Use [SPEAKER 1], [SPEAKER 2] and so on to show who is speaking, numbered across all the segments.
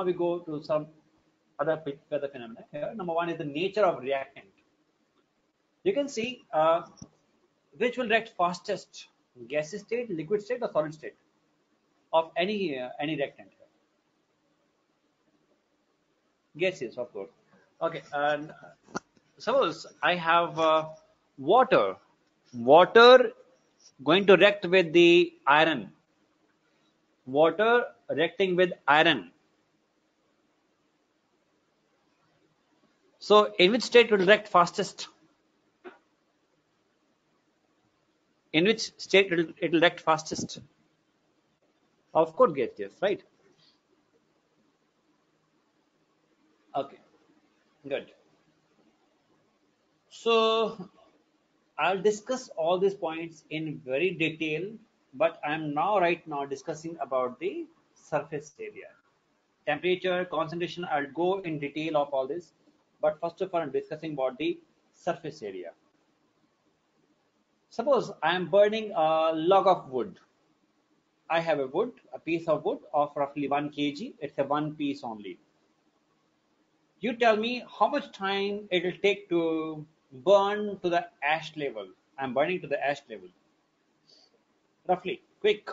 [SPEAKER 1] now we go to some other phenomena here. Number one is the nature of reactant. You can see which will react fastest, gaseous state, liquid state, or solid state of any reactant. Gaseous, of course. Okay, and suppose I have water. Water going to react with the iron. Water reacting with iron. So, in which state will react fastest? In which state it will react fastest? Of course, gaseous, right? Okay, good. So, I'll discuss all these points in very detail, but I'm right now discussing about the surface area. Temperature, concentration, I'll go in detail of all this, but first of all, I'm discussing about the surface area. Suppose I am burning a log of wood. I have a piece of wood of roughly 1 kg. It's a one piece only. You tell me how much time it will take to burn to the ash level. I'm burning to the ash level. Roughly, quick,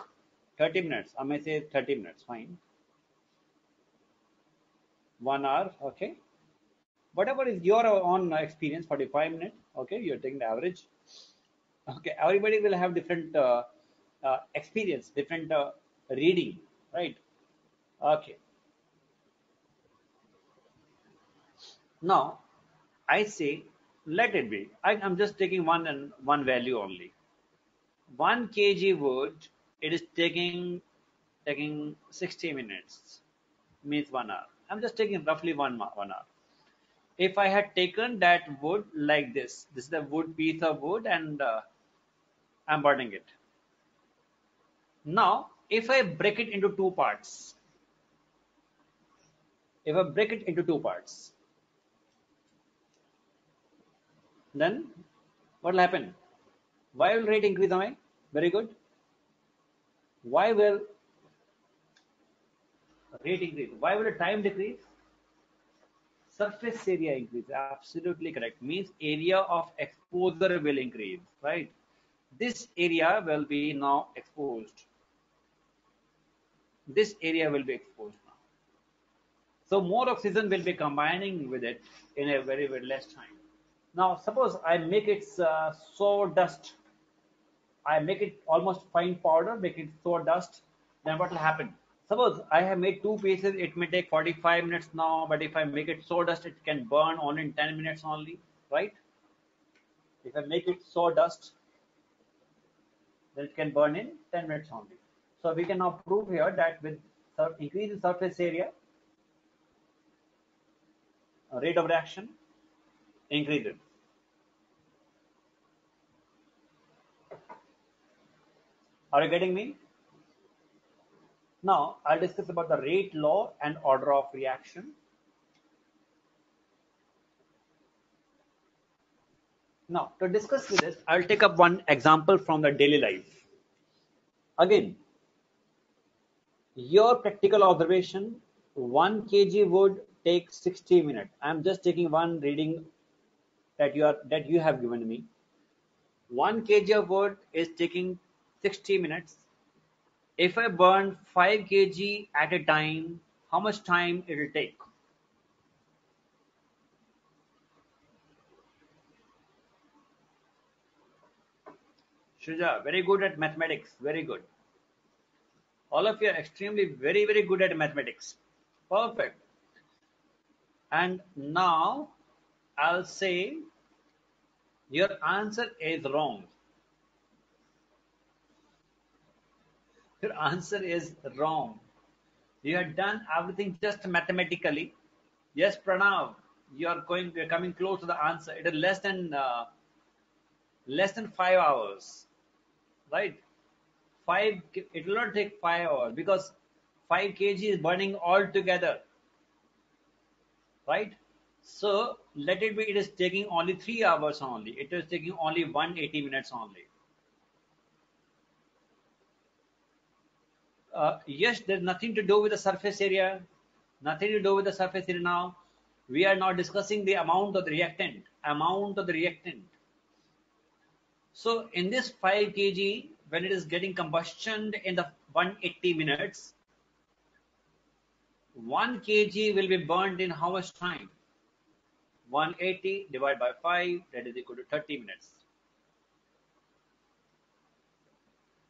[SPEAKER 1] 30 minutes. I may say 30 minutes, fine. 1 hour, okay. Whatever is your own experience, 45 minutes, okay, you're taking the average. Okay, everybody will have different experience, different reading, right? Okay. Now, I say, let it be. I'm just taking one value only. 1 kg wood, it is taking 60 minutes, means 1 hour. I'm just taking roughly one hour. If I had taken that wood like this is the wood piece of wood, and I'm burning it. Now, if I break it into two parts, then what will happen? Why will rate increase? Am I very good? Why will rate increase? Why will the time decrease? Surface area increase. Absolutely correct. Means area of exposure will increase, right? This area will be now exposed. This area will be exposed now. So more oxygen will be combining with it in a very, very less time. Now, suppose I make it sawdust. I make it almost fine powder, make it sawdust. Then what will happen? Suppose I have made two pieces, it may take 45 minutes now, but if I make it sawdust, it can burn only in 10 minutes only, right? If I make it sawdust, then it can burn in 10 minutes only. So we can now prove here that with increase in surface area, rate of reaction increases. Are you getting me? Now, I'll discuss about the rate law and order of reaction. Now, to discuss with this, I'll take up one example from the daily life. Again, your practical observation, 1 kg wood takes 60 minutes. I'm just taking one reading that you have given me. 1 kg of wood is taking 60 minutes. If I burn 5 kg at a time, how much time it will take? Shuja, very good at mathematics. Very good. All of you are extremely very, very good at mathematics. Perfect. And now I'll say your answer is wrong. Your answer is wrong. You have done everything just mathematically. Yes, Pranav, you're coming close to the answer. It is less than 5 hours, right? It will not take 5 hours because 5 kg is burning all together, right? So let it be. It is taking only 3 hours only. It is taking only 180 minutes only. Yes, there's nothing to do with the surface area. Nothing to do with the surface area now. We are now discussing the amount of the reactant. Amount of the reactant. So in this 5 kg, when it is getting combustion in the 180 minutes, 1 kg will be burned in how much time? 180 divided by 5, that is equal to 30 minutes.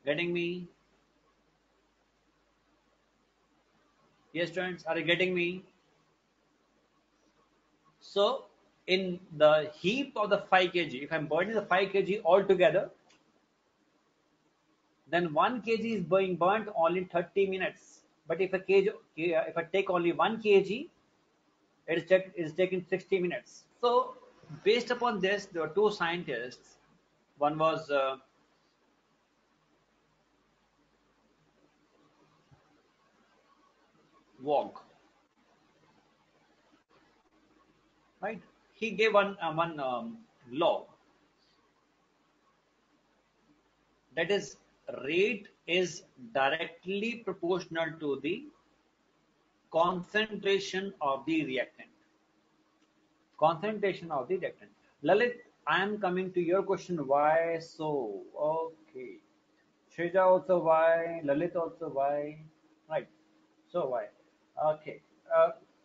[SPEAKER 1] Getting me? Yes, students, are you getting me? So in the heap of the 5 kg, if I'm burning the 5 kg altogether, then 1 kg is being burnt only in 30 minutes. But if I take only 1 kg, it is taking 60 minutes. So based upon this, there were two scientists. One was Wog, right? He gave one law, that is, rate is directly proportional to the concentration of the reactant. Concentration of the reactant. Lalit, I am coming to your question. Why so? Okay. Shrija also why? Lalit also why? Right. So why? Okay.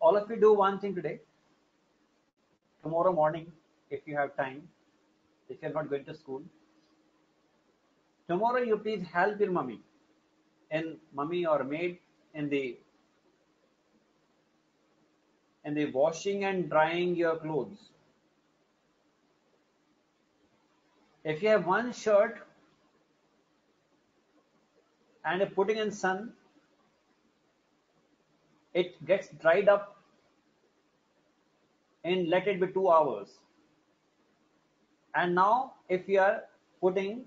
[SPEAKER 1] All of you do one thing today. Tomorrow morning, if you have time, if you're not going to school, tomorrow you please help your mummy or maid in the washing and drying your clothes. If you have one shirt and putting in sun, it gets dried up in, let it be, 2 hours. And now if you are putting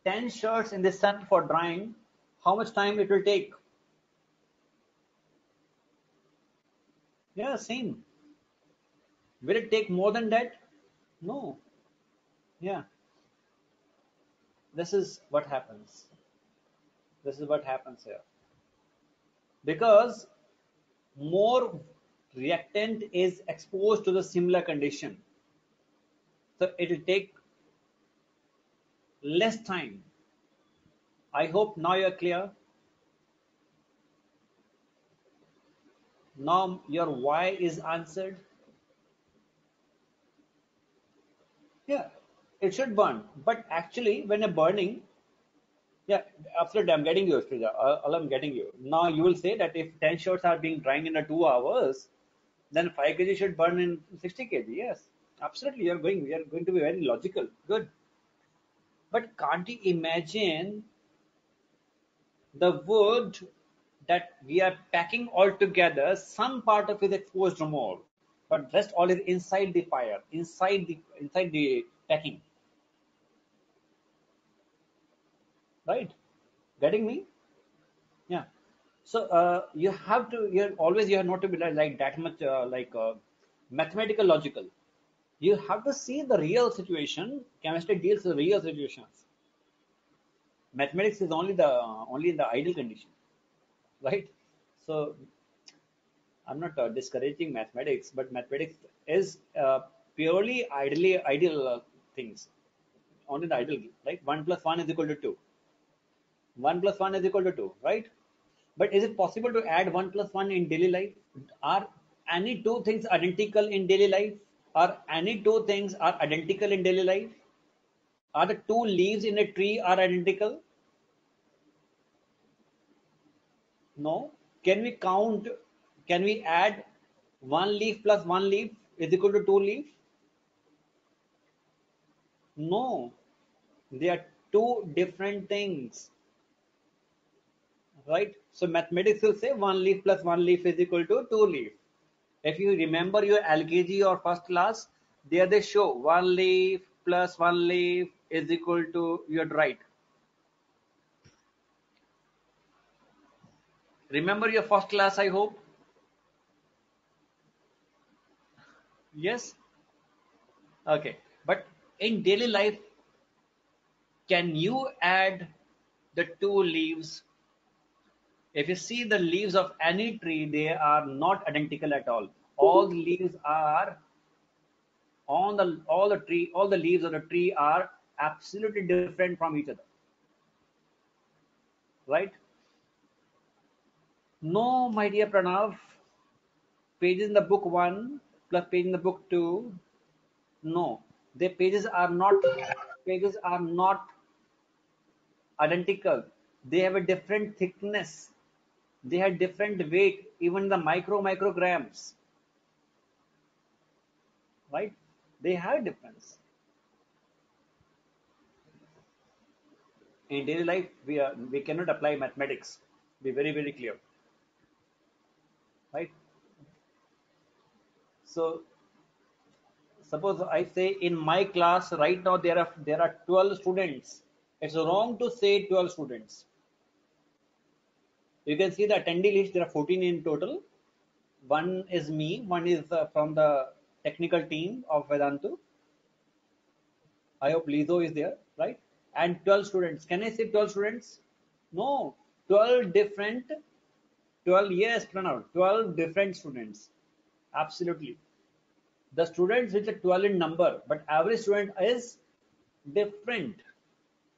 [SPEAKER 1] 10 shirts in the sun for drying, how much time it will take? Yeah, same. Will it take more than that? No. Yeah. This is what happens. This is what happens here. Because more reactant is exposed to the similar condition. So it will take less time. I hope now you're clear. Now your why is answered. Yeah, it should burn. But actually, when you're burning, yeah, absolutely, I'm getting you, Srija. I'm getting you. Now you will say that if 10 shirts are being drying in 2 hours, then 5 kg should burn in 60 kg. Yes, absolutely. We are going to be very logical. Good. But can't you imagine the wood that we are packing all together? Some part of it is exposed more, but rest all is inside the fire, inside the packing. Right? Getting me? Yeah. So you have not to be like that much mathematical logical. You have to see the real situation. Chemistry deals with real situations. Mathematics is only in the ideal condition, right? So I'm not discouraging mathematics, but mathematics is purely ideal things. Only the ideal, right? 1 plus 1 is equal to 2. 1 plus 1 is equal to 2, right? But is it possible to add 1 plus 1 in daily life? Are any two things identical in daily life? Are any two things are identical in daily life? Are the two leaves in a tree are identical? No. Can we count? Can we add one leaf plus one leaf is equal to two leaf? No. They are two different things, right? So mathematics will say one leaf plus one leaf is equal to two leaf. If you remember your LKG or first class, there they show one leaf plus one leaf is equal to, you're right. Remember your first class, I hope. Yes. Okay. But in daily life, can you add the two leaves If you see the leaves of any tree, they are not identical at all. All the leaves are on the all the tree, all the leaves of the tree are absolutely different from each other, right? No, my dear Pranav, pages in the book one plus page in the book two. No, the pages are not identical. They have a different thickness. They have different weight, even the micrograms, right? They have difference. In daily life, we cannot apply mathematics. Be very clear, right? So suppose I say in my class right now there are 12 students. It's wrong to say 12 students. You can see the attendee list. There are 14 in total. One is me. One is from the technical team of Vedantu. I hope Lizo is there, right? And 12 students. Can I say 12 students? No. 12 different. 12, yes, Pranav. 12 different students. Absolutely. The students which are 12 in number, but every student is different.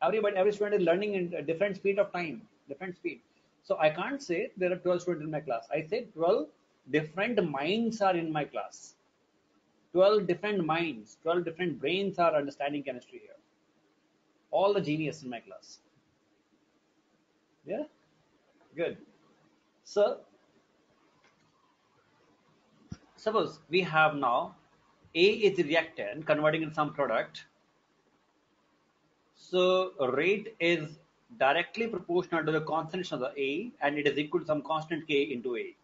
[SPEAKER 1] Every student is learning in a different speed of time, different speed. So I can't say there are 12 students in my class. I say 12 different minds are in my class. 12 different minds, 12 different brains are understanding chemistry here. All the genius in my class. Yeah, good. So suppose we have now A is the reactant converting in some product. So rate is directly proportional to the concentration of the A, and it is equal to some constant K into A.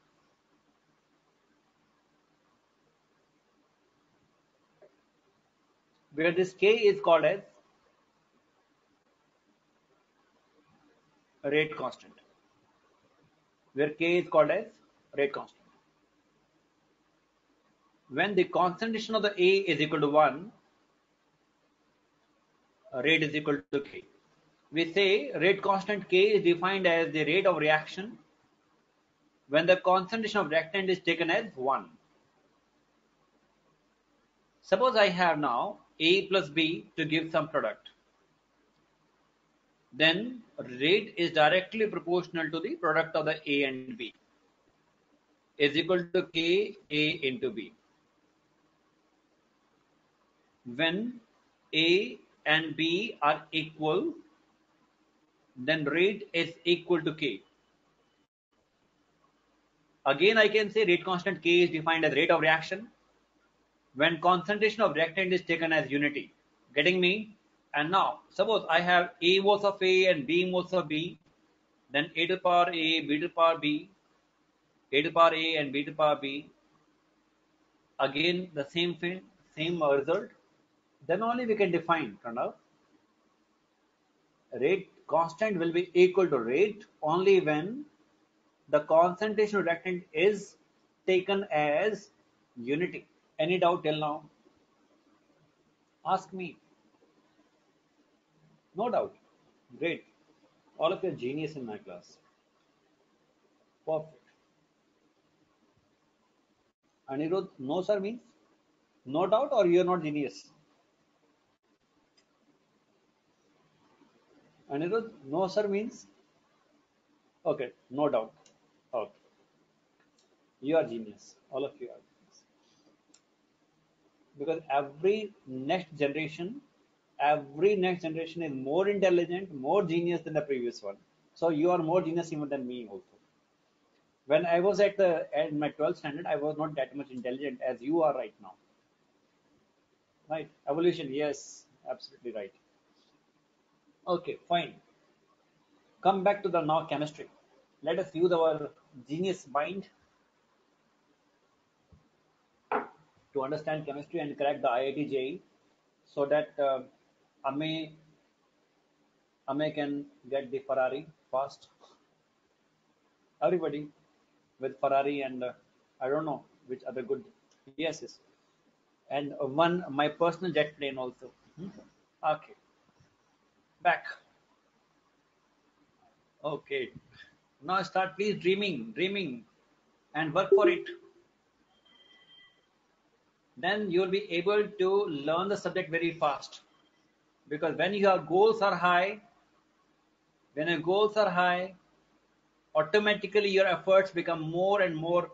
[SPEAKER 1] Where this K is called as rate constant. Where K is called as rate constant. When the concentration of the A is equal to 1, rate is equal to K. We say rate constant K is defined as the rate of reaction when the concentration of reactant is taken as 1. Suppose I have now A plus B to give some product. Then rate is directly proportional to the product of the A and B is equal to K A into B. When A and B are equal, then rate is equal to K. Again, I can say rate constant K is defined as rate of reaction when concentration of reactant is taken as unity. Getting me? And now, suppose I have A moles of A and B moles of B, then A to the power A, B to the power B, A to the power A and B to the power B. Again, the same thing, same result. Then only we can define, Pranav. Rate constant will be equal to rate only when the concentration of reactant is taken as unity. Any doubt till now? Ask me. No doubt. Great. All of you are genius in my class. Perfect. Anirudh, no sir means no doubt or you are not genius? Anirudh, no sir means okay, no doubt. Okay. You are genius. All of you are genius. Because every next generation is more intelligent, more genius than the previous one. So you are more genius even than me also. When I was at my 12th standard, I was not that much intelligent as you are right now. Right? Evolution, yes, absolutely right. Okay, fine. Come back to the now chemistry. Let us use our genius mind to understand chemistry and crack the IIT JEE so that Ame, Ame can get the Ferrari fast. Everybody with Ferrari and I don't know which other good. Yes, yes. And one, my personal jet plane also. Hmm? Okay, back. Okay. Now start please dreaming and work for it. Then you will be able to learn the subject very fast. Because when your goals are high, automatically your efforts become more and more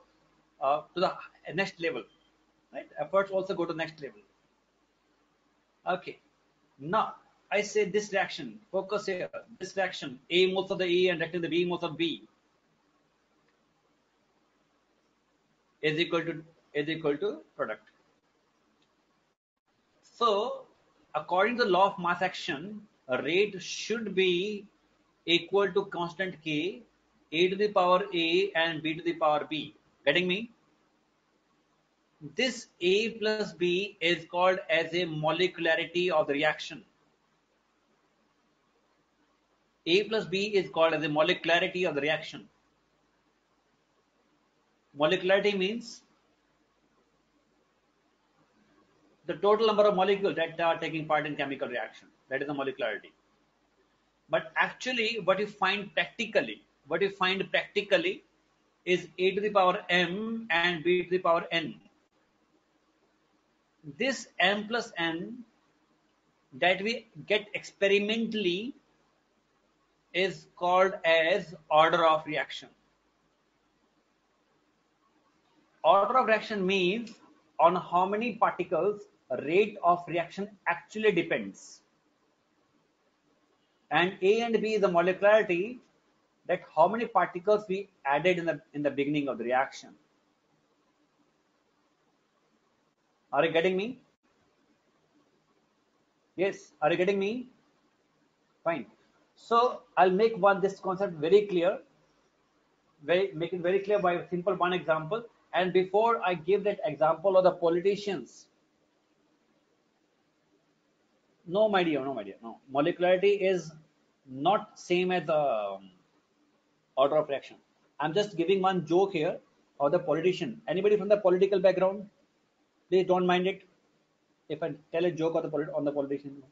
[SPEAKER 1] to the next level. Right? Efforts also go to next level. Okay. Now I say this reaction. Focus here. This reaction, A moles of the A and reacting the B moles of B is equal to product. So according to the law of mass action, a rate should be equal to constant K, A to the power A and B to the power B. Getting me? This A plus B is called as a molecularity of the reaction. A plus B is called as a molecularity of the reaction. Molecularity means the total number of molecules that are taking part in chemical reaction. That is the molecularity. But actually, what you find practically is A to the power M and B to the power N. This M plus N that we get experimentally is called as order of reaction. Order of reaction means on how many particles rate of reaction actually depends. And A and B is the molecularity, that how many particles we added in the beginning of the reaction. Are you getting me? Yes, are you getting me? Fine. So I'll make this concept very clear. Make it very clear by a simple one example. And before I give that example of the politicians, no, my dear, no. Molecularity is not same as the order of reaction. I'm just giving one joke here of the politician. Anybody from the political background? Please don't mind it if I tell a joke on the politician.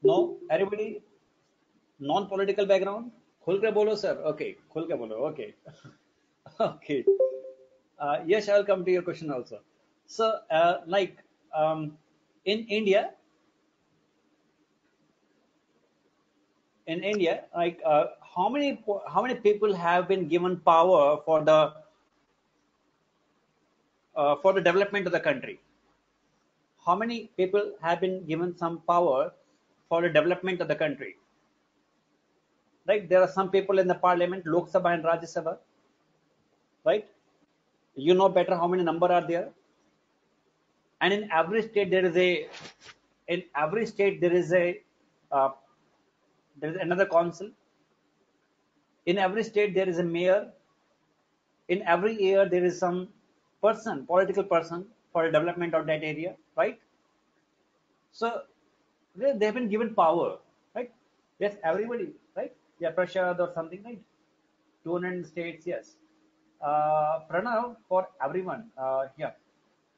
[SPEAKER 1] No? Everybody non-political background? खुल के बोलो sir. Okay, खुल के बोलो. Okay. Okay. Yes, I will come to your question also. So, in India, how many people have been given power for the development of the country? How many people have been given some power for the development of the country? Right? There are some people in the parliament, Lok Sabha and Rajya Sabha. Right? You know better how many number are there. And in every state there is another council. In every state there is a mayor. In every year there is some political person for the development of that area, right? So they have been given power, right? Yes, everybody, right? Yeah, Prashad or something, right? 200 states, yes. Pranav, for everyone, yeah.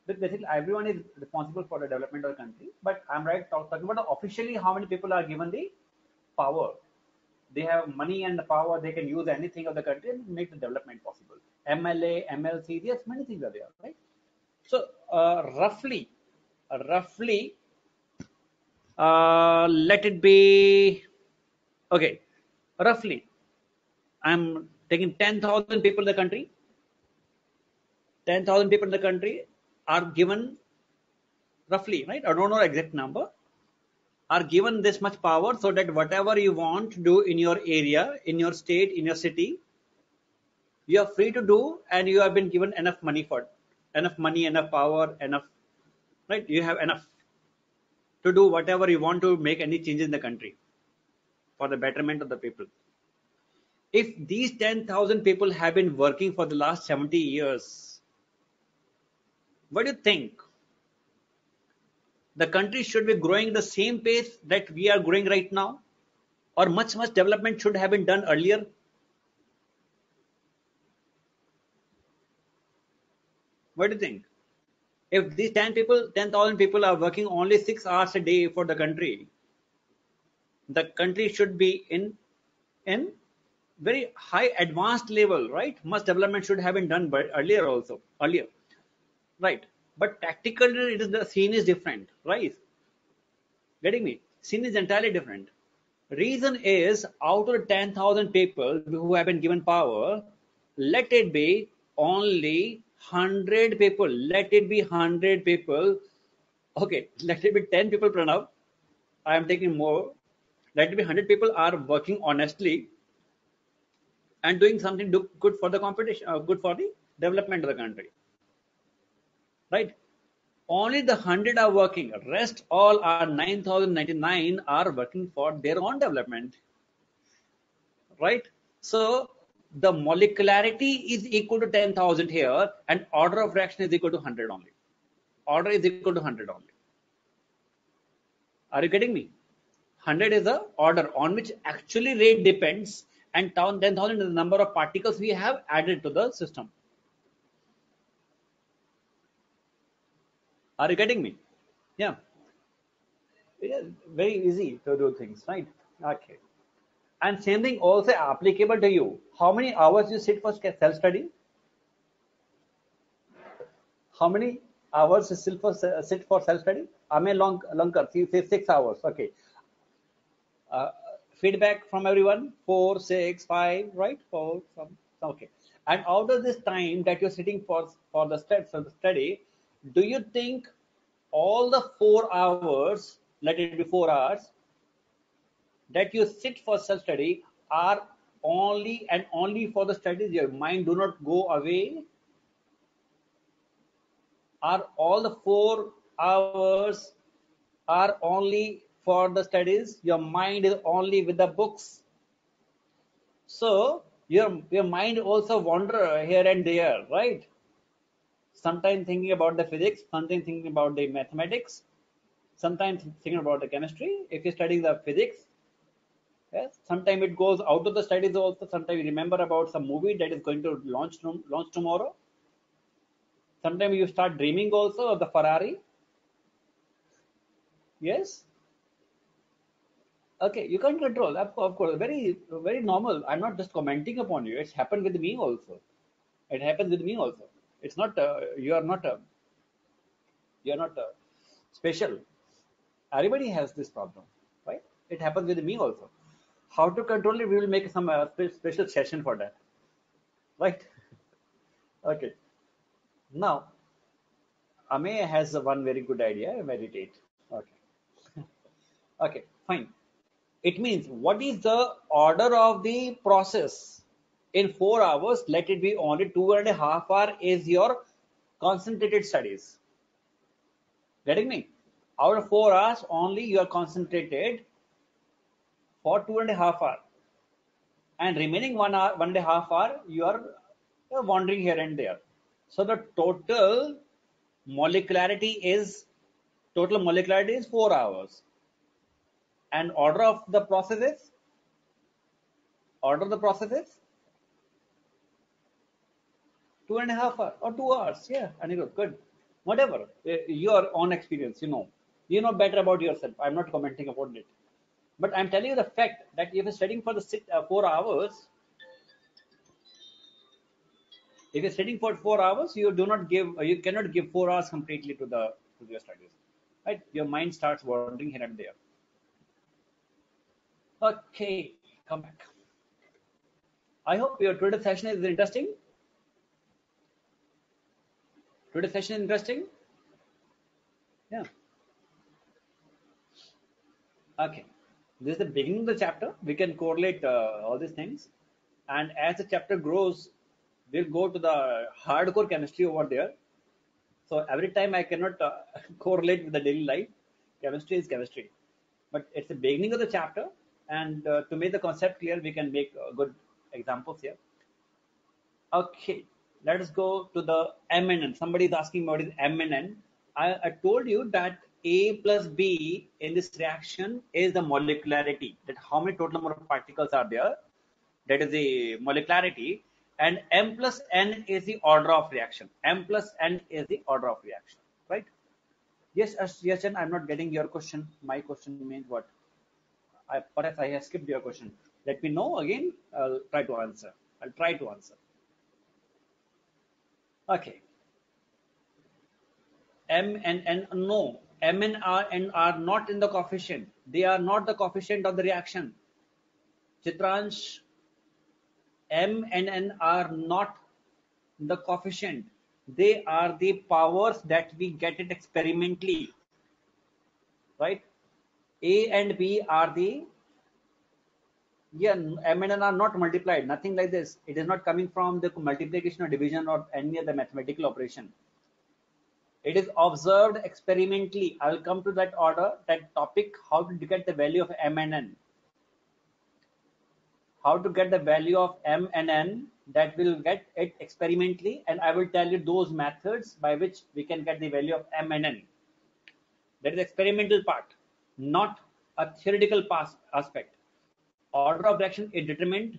[SPEAKER 1] But basically, everyone is responsible for the development of the country. But I'm talking about officially how many people are given the power. They have money and the power. They can use anything of the country and make the development possible. MLA, MLC, yes, many things are there, right? So roughly, let it be, okay, roughly, I'm taking 10,000 people in the country. 10,000 people in the country are given roughly, right? I don't know the exact number, are given this much power so that whatever you want to do in your area, in your state, in your city, you are free to do, and you have been given enough money, enough power, enough, right? You have enough to do whatever you want to make any changes in the country for the betterment of the people. If these 10,000 people have been working for the last 70 years, what do you think? The country should be growing the same pace that we are growing right now, or much development should have been done earlier? What do you think? If these 10,000 people are working only 6 hours a day for the country should be in very high advanced level, right? Much development should have been done by earlier, right? But tactically, it is the scene is different, right? Getting me? Scene is entirely different. Reason is out of 10,000 people who have been given power, let it be only 100 people. Let it be 100 people. Okay, let it be 10 people, Pranav. I am taking more. Let it be 100 people are working honestly and doing something good for the competition, good for the development of the country, right? Only the 100 are working. Rest all are 9,099 are working for their own development, right? So the molecularity is equal to 10,000 here, and order of reaction is equal to 100 only. Order is equal to 100 only. Are you getting me? 100 is the order on which actually rate depends, and 10,000 is the number of particles we have added to the system. Are you getting me? Yeah. It is very easy to do things, right? Okay. And same thing also applicable to you. How many hours you sit for self-study? How many hours you sit for self-study? I mean longer. You say 6 hours. Okay. Uh, Feedback from everyone? 4, 6, 5, right? 4, some. Okay. And out of this time that you're sitting for the study, do you think all the 4 hours, let it be 4 hours, that you sit for self-study are only and only for the studies? Your mind do not go away? Are all the 4 hours are only for the studies? Your mind is only with the books. So your mind also wander here and there, right? Sometimes thinking about the physics, sometimes thinking about the mathematics, sometimes thinking about the chemistry. If you're studying the physics, yes, sometimes it goes out of the studies also. Sometimes you remember about some movie that is going to launch tomorrow. Sometimes you start dreaming also of the Ferrari. Yes. Okay, you can't control. Of course, very very normal. I'm not just commenting upon you. It's happened with me also. It happens with me also. It's not you are not special. Everybody has this problem, right? It happens with me also. How to control it? We will make some special session for that, right? Okay. Now, Ame has one very good idea. Meditate. Okay. Okay. Fine. It means what is the order of the process? In 4 hours, let it be only 2.5 hours is your concentrated studies. Getting me? Out of 4 hours, only you are concentrated for 2.5 hours, and remaining 1 hour, 1.5 hour, you are wandering here and there. So the total molecularity is 4 hours, and order of the process is 2.5 hours or 2 hours. Yeah, Anirudh, good. Whatever your own experience, you know better about yourself. I'm not commenting about it, but I'm telling you the fact that if you're studying for the 4 hours, if you're studying for 4 hours, you cannot give 4 hours completely to your studies, right? Your mind starts wandering here and there. Okay, come back. I hope your today's session is interesting. Today's session is interesting. Yeah. Okay. This is the beginning of the chapter. We can correlate all these things, and as the chapter grows, we'll go to the hardcore chemistry over there. So every time I cannot correlate with the daily life. Chemistry is chemistry, but it's the beginning of the chapter, and to make the concept clear, we can make good examples here. Okay, let us go to the M and N. Somebody is asking what is M and N. I told you that A plus B in this reaction is the molecularity, that how many total number of particles are there. That is the molecularity. And M plus N is the order of reaction. M plus N is the order of reaction, right? Yes, yes, and I'm not getting your question. My question means what? Perhaps I have skipped your question. Let me know again. I'll try to answer. I'll try to answer. Okay. M and N, no. M and N are not in the coefficient. They are not the coefficient of the reaction. Chitransh, M and N are not the coefficient. They are the powers that we get it experimentally. Right? A and B are the, yeah, M and N are not multiplied. Nothing like this. It is not coming from the multiplication or division or any other mathematical operation. It is observed experimentally. I will come to that order, that topic, how to get the value of M and N. How to get the value of M and N, that will get it experimentally, and I will tell you those methods by which we can get the value of M and N. That is experimental part, not a theoretical aspect. Order of reaction is determined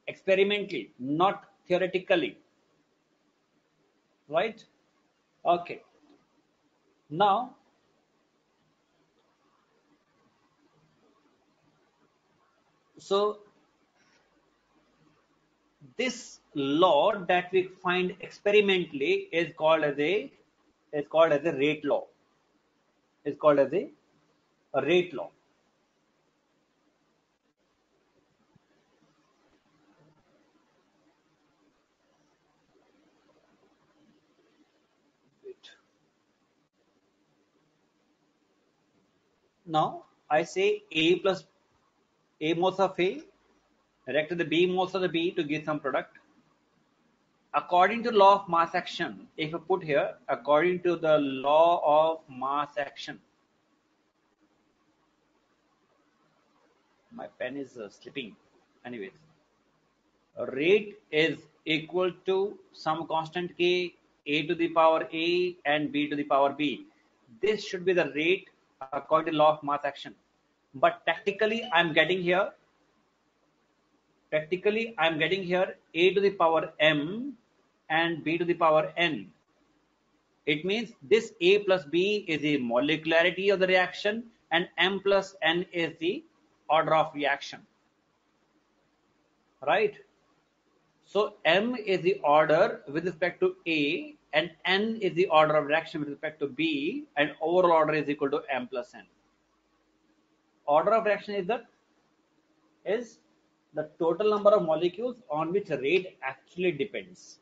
[SPEAKER 1] experimentally, not theoretically. Right? Okay. Now, so this law that we find experimentally is called as a rate law. Is called as a rate law. Now I say A plus A moles of A, react to the B moles of the B to give some product. According to law of mass action, if I put here, according to the law of mass action, my pen is slipping. Anyways, rate is equal to some constant K, A to the power A and B to the power B. This should be the rate according to law of mass action. But practically, I'm getting here A to the power M and B to the power N. It means this A plus B is the molecularity of the reaction and M plus N is the order of reaction. Right? So M is the order with respect to A and N is the order of reaction with respect to B, and overall order is equal to M plus N. Order of reaction is the total number of molecules on which rate actually depends.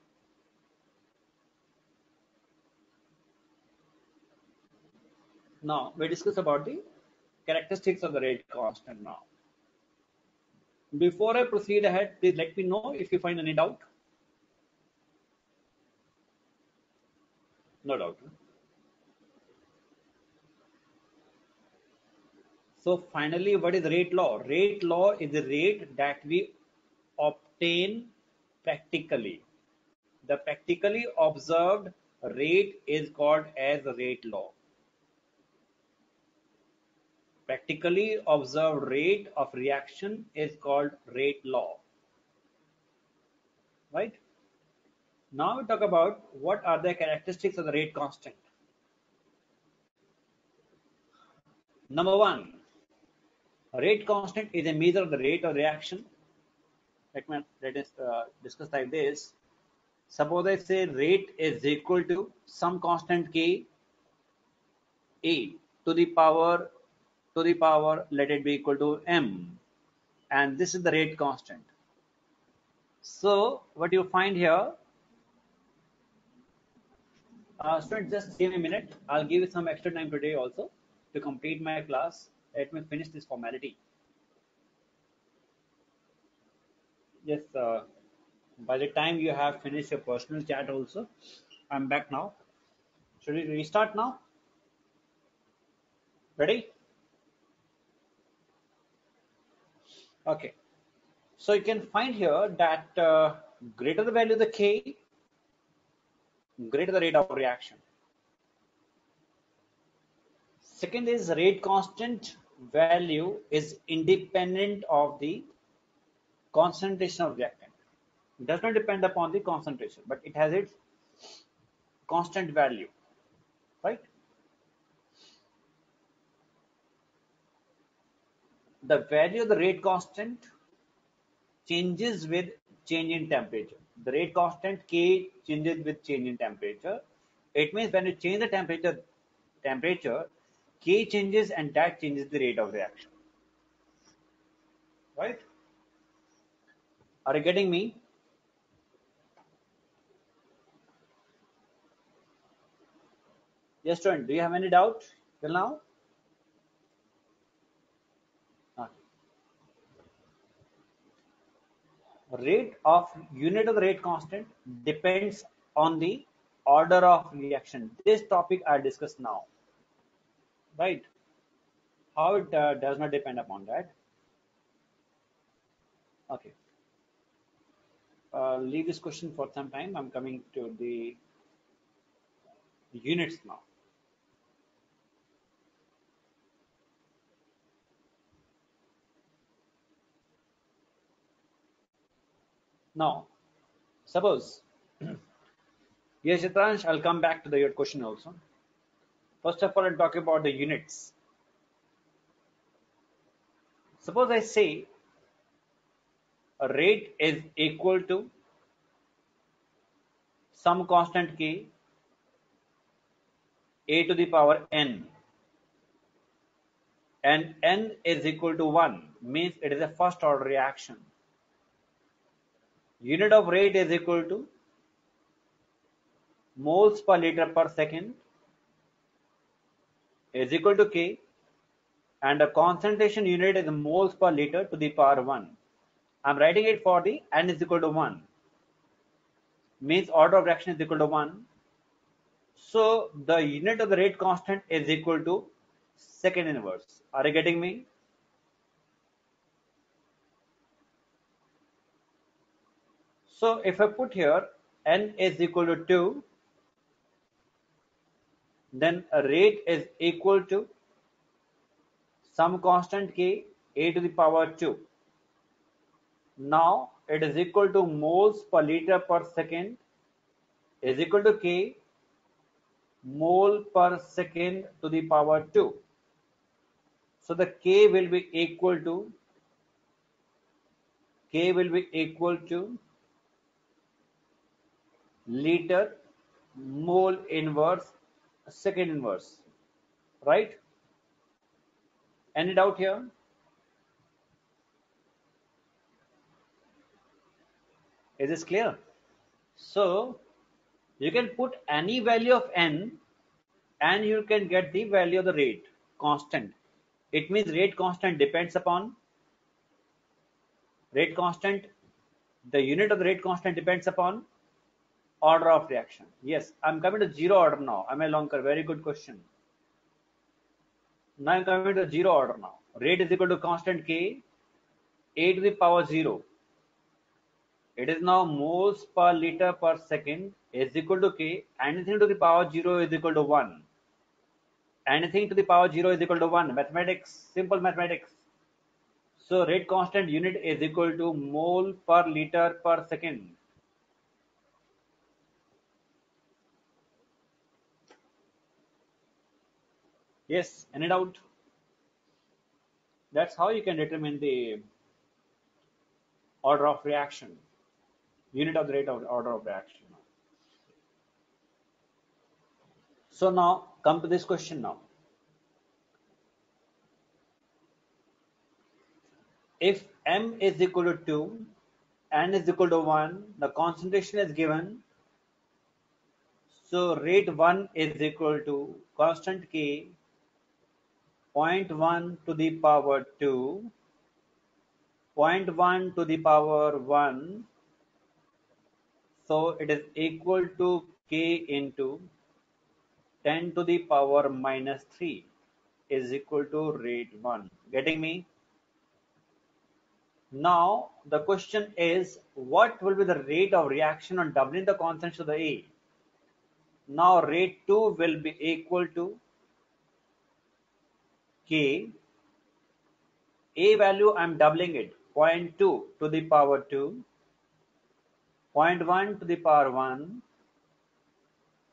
[SPEAKER 1] Now we discuss about the characteristics of the rate constant now. Before I proceed ahead, please let me know if you find any doubt. No doubt. So finally, what is rate law? Rate law is the rate that we obtain practically. The practically observed rate is called as rate law. Practically observed rate of reaction is called rate law. Right? Now we talk about what are the characteristics of the rate constant. Number one, rate constant is a measure of the rate of reaction. Let us discuss like this. Suppose I say rate is equal to some constant K, A to the power let it be equal to M, and this is the rate constant. So what you find here, students, just give me a minute. I'll give you some extra time today also to complete my class. Let me finish this formality. Yes, by the time you have finished your personal chat also, I'm back now. Should we restart now? Ready? Okay. So you can find here that greater the value of the K, greater the rate of reaction. Second is rate constant value is independent of the concentration of reactant. It does not depend upon the concentration, but it has its constant value, right? the value of the rate constant changes with change in temperature. The rate constant K changes with change in temperature. It means when you change the temperature, K changes and that changes the rate of reaction. Right? Are you getting me? Yes, student. Do you have any doubt till now? Okay. Rate of unit of the rate constant depends on the order of reaction. This topic I discuss now. Right? How it does not depend upon that. Okay. Leave this question for some time. I'm coming to the units now. Now, suppose, yes, Chitransh, I'll come back to your question also. First of all, I'll talk about the units. Suppose I say a rate is equal to some constant k, a to the power n, and n is equal to 1, means it is a first order reaction. Unit of rate is equal to moles per liter per second is equal to k, and the concentration unit is moles per liter to the power 1. I'm writing it for the n is equal to 1, means order of reaction is equal to 1. So the unit of the rate constant is equal to second inverse. Are you getting me? So if I put here n is equal to 2, then a rate is equal to some constant k, a to the power 2. Now it is equal to moles per liter per second is equal to k, mole per second to the power 2. So the k will be equal to liter mole inverse second inverse, right? Any doubt here? Is this clear? So you can put any value of n and you can get the value of the rate constant. It means rate constant depends upon rate constant. The unit of the rate constant depends upon order of reaction. Yes, I'm coming to zero order now. Am I longer? Very good question. Now I'm coming to zero order now. Rate is equal to constant k, a to the power 0. It is now moles per liter per second is equal to k. Anything to the power 0 is equal to 1. Anything to the power 0 is equal to 1. Mathematics, simple mathematics. So rate constant unit is equal to mole per liter per second. Yes, any doubt? That's how you can determine the order of reaction, unit of the rate of order of reaction. So now come to this question now. If m is equal to 2, n is equal to 1, the concentration is given. So rate 1 is equal to constant k, 0.1 to the power 2, 0.1 to the power 1. So it is equal to k into 10 to the power minus 3 is equal to rate 1. Getting me? Now the question is, what will be the rate of reaction on doubling the concentration of the A? Now rate 2 will be equal to K. A value I'm doubling it, 0.2 to the power 2, 0.1 to the power 1.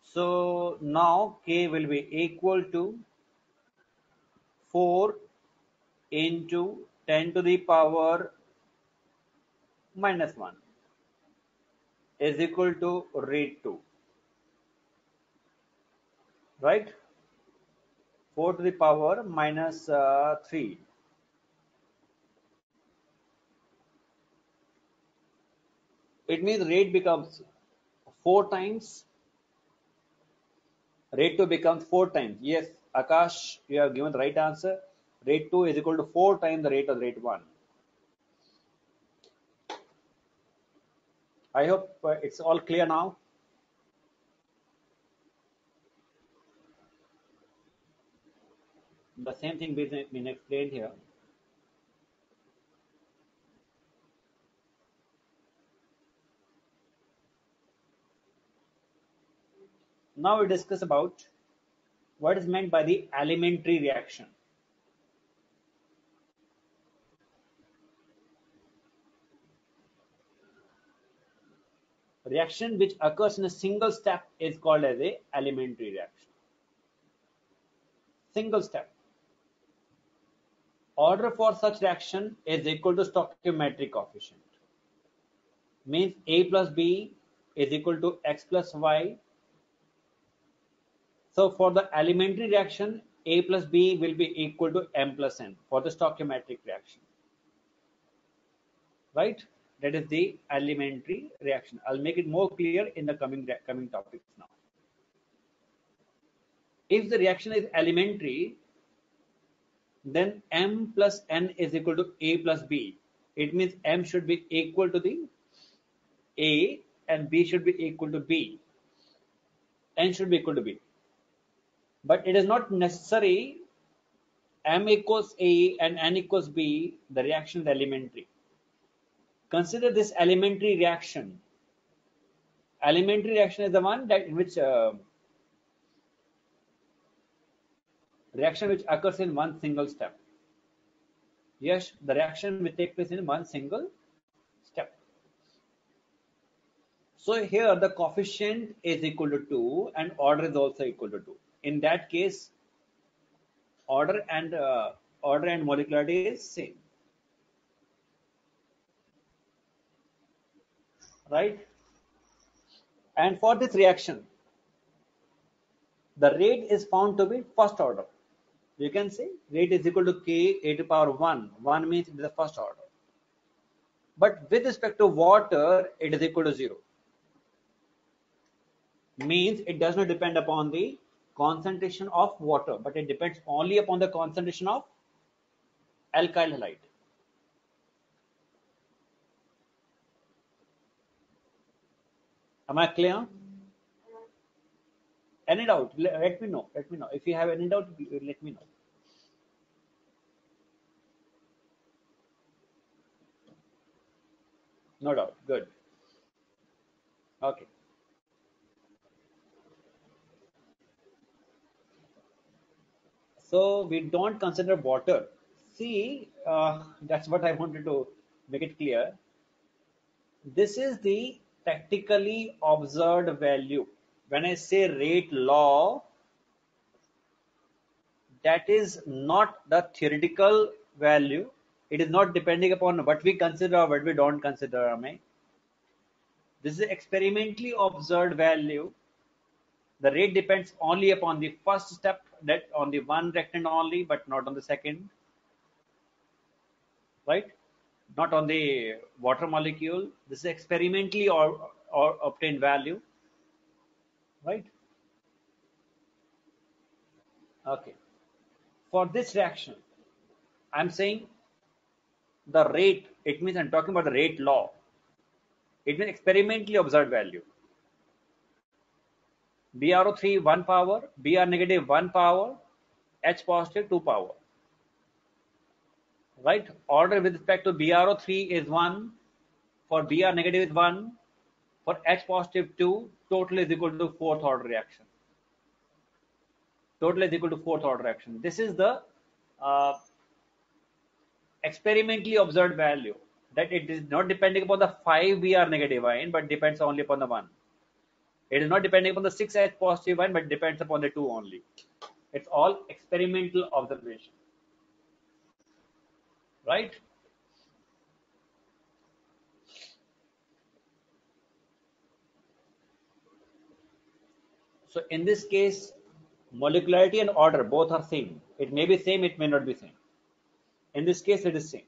[SPEAKER 1] So now K will be equal to 4 into 10 to the power minus 1 is equal to rate 2, right? 4 to the power minus 3. It means rate becomes 4 times. Rate 2 becomes 4 times. Yes, Akash, you have given the right answer. Rate 2 is equal to 4 times the rate of rate 1. I hope it's all clear now. The same thing being explained here. Now we discuss about what is meant by the elementary reaction. Reaction which occurs in a single step is called as a elementary reaction. Single step. Order for such reaction is equal to stoichiometric coefficient. Means A plus B is equal to X plus Y. So for the elementary reaction, A plus B will be equal to M plus N for the stoichiometric reaction. Right? That is the elementary reaction. I'll make it more clear in the coming topics now. If the reaction is elementary, then M plus N is equal to A plus B. It means M should be equal to the A and B should be equal to B. N should be equal to B. But it is not necessary M equals A and N equals B, the reaction is elementary. Consider this elementary reaction. Elementary reaction is the one that in which reaction which occurs in one single step. Yes, the reaction will take place in one single step. So here the coefficient is equal to 2 and order is also equal to 2. In that case, order and molecularity is same. Right? And for this reaction, the rate is found to be first order. You can say rate is equal to K A to the power 1. 1 means it is the first order. But with respect to water, it is equal to 0. Means it does not depend upon the concentration of water, but it depends only upon the concentration of alkyl halide. Am I clear? Any doubt? Let me know. Let me know. If you have any doubt, let me know. No doubt. Good. Okay. So we don't consider water. See, that's what I wanted to make it clear. This is the practically observed value. When I say rate law, that is not the theoretical value. It is not depending upon what we consider or what we don't consider. Ame. This is experimentally observed value. The rate depends only upon the first step, that on the one reactant only, but not on the second. Right? Not on the water molecule. This is experimentally or obtained value. Right? Okay. For this reaction, I'm saying the rate, it means I'm talking about the rate law. It means experimentally observed value. BrO3 1 power, Br negative 1 power, H positive 2 power. Right? Order with respect to BrO3 is 1, for Br negative is 1, for H positive 2, total is equal to fourth order reaction. Total is equal to fourth order reaction. This is the experimentally observed value, that it is not depending upon the 5 Br negative ion, but depends only upon the 1. It is not depending upon the 6 H positive ion, but depends upon the 2 only. It's all experimental observation. right? So in this case, molecularity and order both are same. It may be same, it may not be same. In this case, it is same.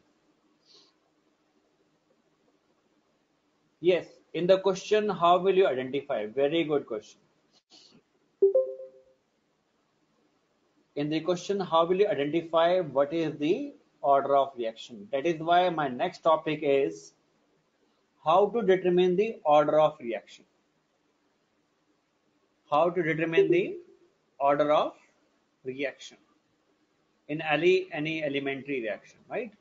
[SPEAKER 1] Yes, in the question, how will you identify? Very good question. In the question, how will you identify what is the order of reaction? That is why my next topic is how to determine the order of reaction. How to determine the order of reaction in any elementary reaction, right?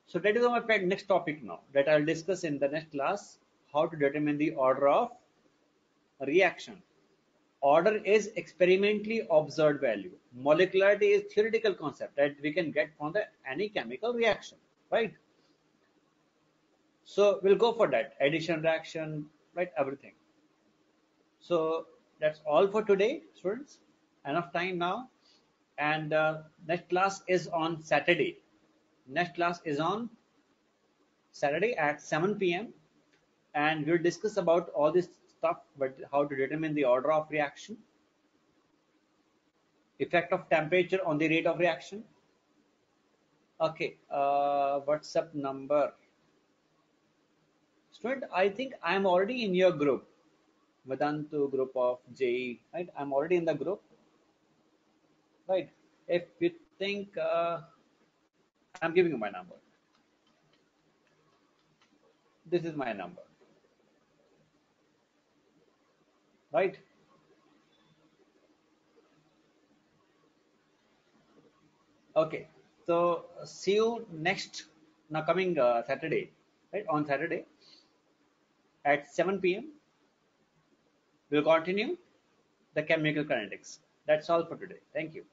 [SPEAKER 1] So that is our next topic now that I'll discuss in the next class, how to determine the order of reaction. Order is experimentally observed value. Molecularity is theoretical concept that we can get from the any chemical reaction, right? So we'll go for that addition reaction, right? Everything. So that's all for today, students. Enough time now. And next class is on Saturday. Next class is on Saturday at 7 p.m. and we'll discuss about all this stuff, but how to determine the order of reaction, effect of temperature on the rate of reaction. Okay, WhatsApp number. Student, I think I'm already in your group, Vedantu group of JEE, right? I'm already in the group, right? If you think I'm giving you my number, this is my number, right? Okay, so see you next now coming Saturday, right? On Saturday at 7 p.m. We'll continue the chemical kinetics. That's all for today. Thank you.